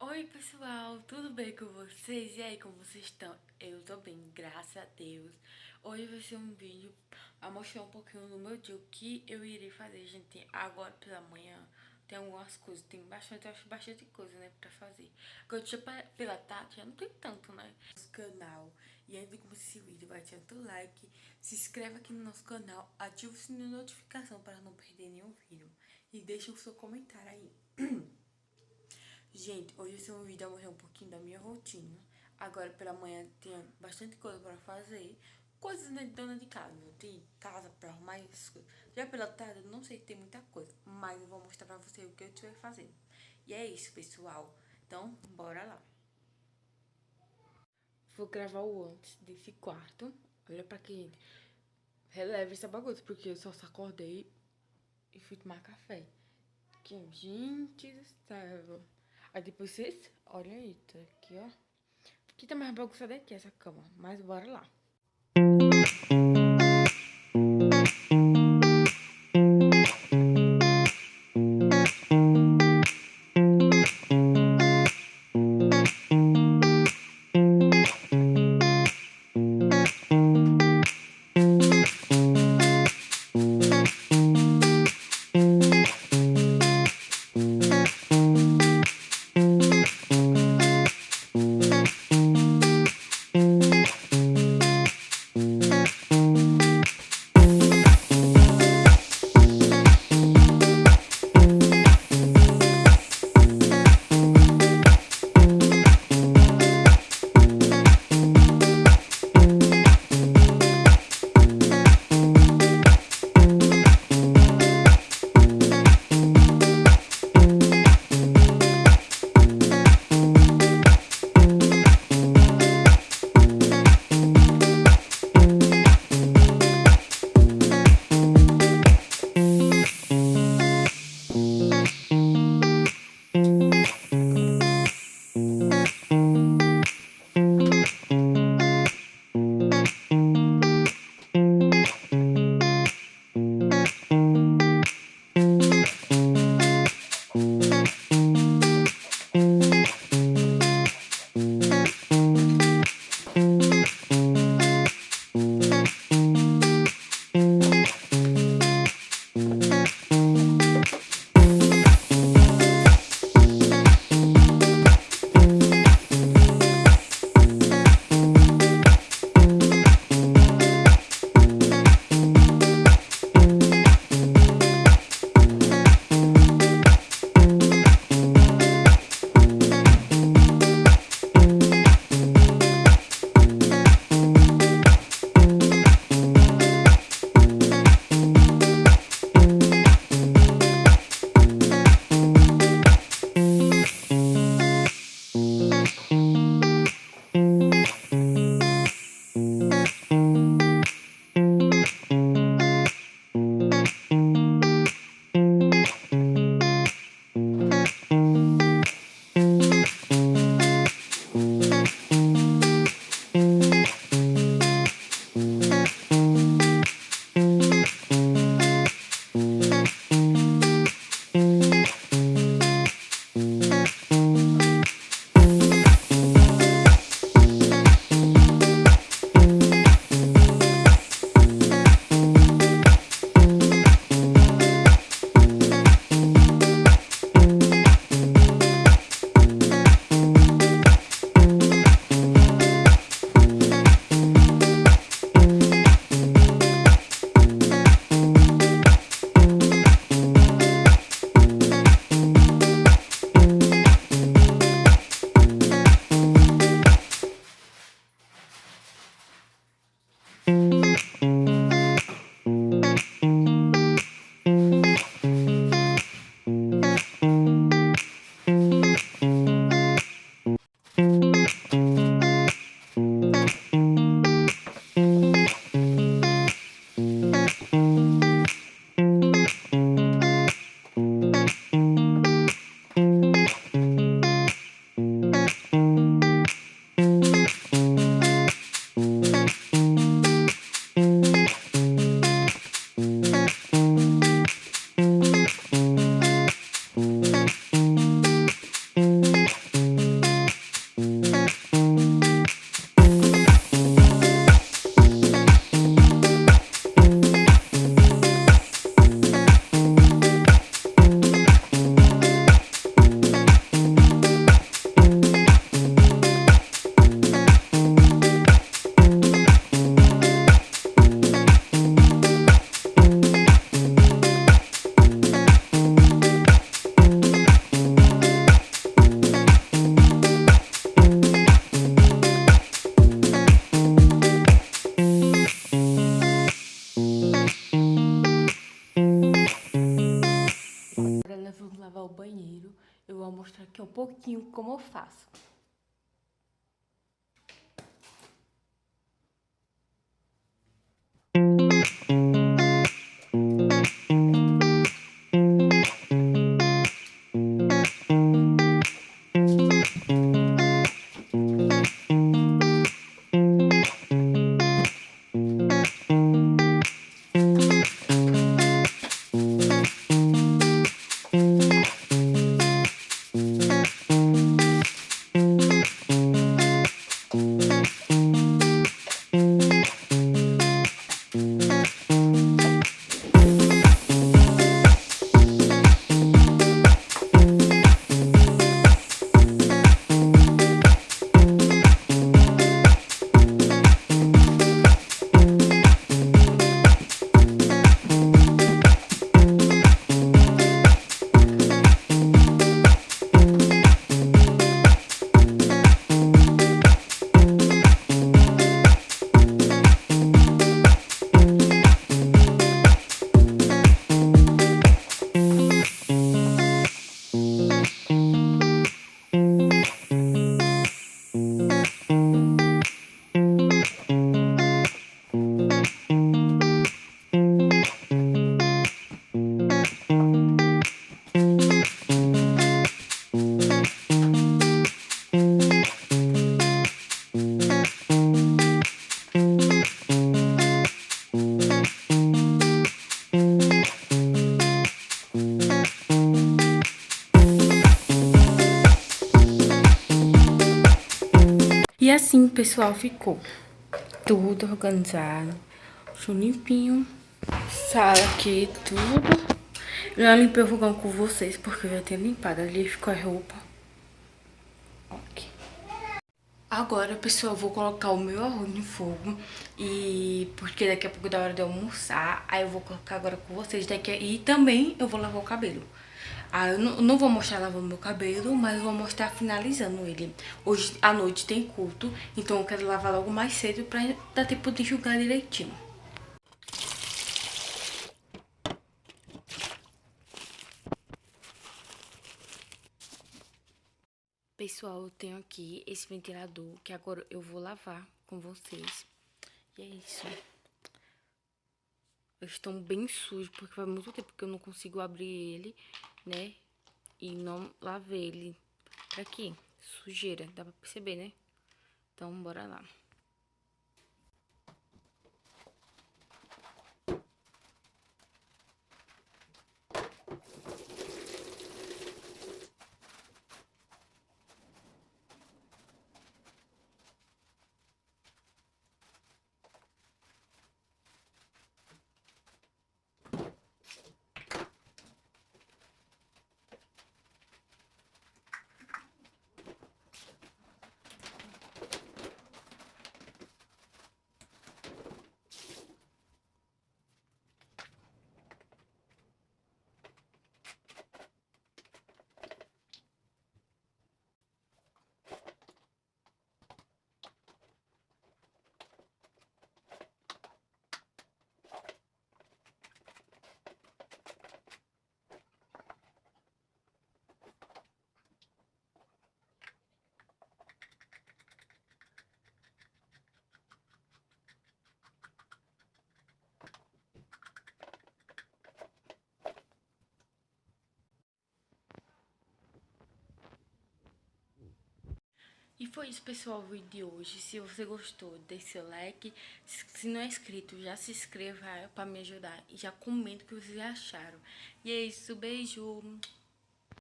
Oi pessoal, tudo bem com vocês? E aí, como vocês estão? Eu tô bem, graças a Deus. Hoje vai ser um vídeo a mostrar um pouquinho do meu dia, o que eu irei fazer, gente. Agora pela manhã tem algumas coisas, tem bastante, eu acho bastante coisa, né, pra fazer. Quando pela tarde já não tem tanto, né? Nosso canal. E antes de começar esse vídeo, vai deixar o like, se inscreve aqui no nosso canal, ativa o sininho de notificação para não perder nenhum vídeo. E deixa o seu comentário aí. Gente, hoje vai ser um vídeo a mostrar um pouquinho da minha rotina. Agora pela manhã tinha bastante coisa pra fazer. Coisas de dona de casa, de casa pra arrumar essas coisas. Já pela tarde eu não sei se tem muita coisa, mas eu vou mostrar pra você o que eu estiver fazendo. E é isso, pessoal. Então, bora lá. Vou gravar o antes desse quarto. Olha pra aqui, gente. Releve essa bagunça, porque eu só acordei e fui tomar café. Gente do céu. Aí depois vocês, olha aí, tá aqui, ó. Aqui tá mais bagunçada que essa cama, mas bora lá. aqui um pouquinho como eu faço. E assim, pessoal, ficou tudo organizado, tudo limpinho, sala aqui, tudo. Eu já limpei o fogão com vocês, porque eu já tinha limpado ali, ficou a roupa. Ok. Agora, pessoal, eu vou colocar o meu arroz no fogo, e porque daqui a pouco da hora de almoçar, aí eu vou colocar agora com vocês daqui, e também eu vou lavar o cabelo. Ah, eu não vou mostrar lavando meu cabelo, mas eu vou mostrar finalizando ele. Hoje à noite tem culto, então eu quero lavar logo mais cedo pra dar tempo de enxugar direitinho. Pessoal, eu tenho aqui esse ventilador que agora eu vou lavar com vocês. E é isso. Eles estão bem sujos porque faz muito tempo que eu não consigo abrir ele, né? E não lavei ele. Aqui, sujeira, dá pra perceber, né? Então, bora lá. E foi isso, pessoal, o vídeo de hoje. Se você gostou, deixe seu like. Se não é inscrito, já se inscreva pra me ajudar. E já comenta o que vocês acharam. E é isso, beijo!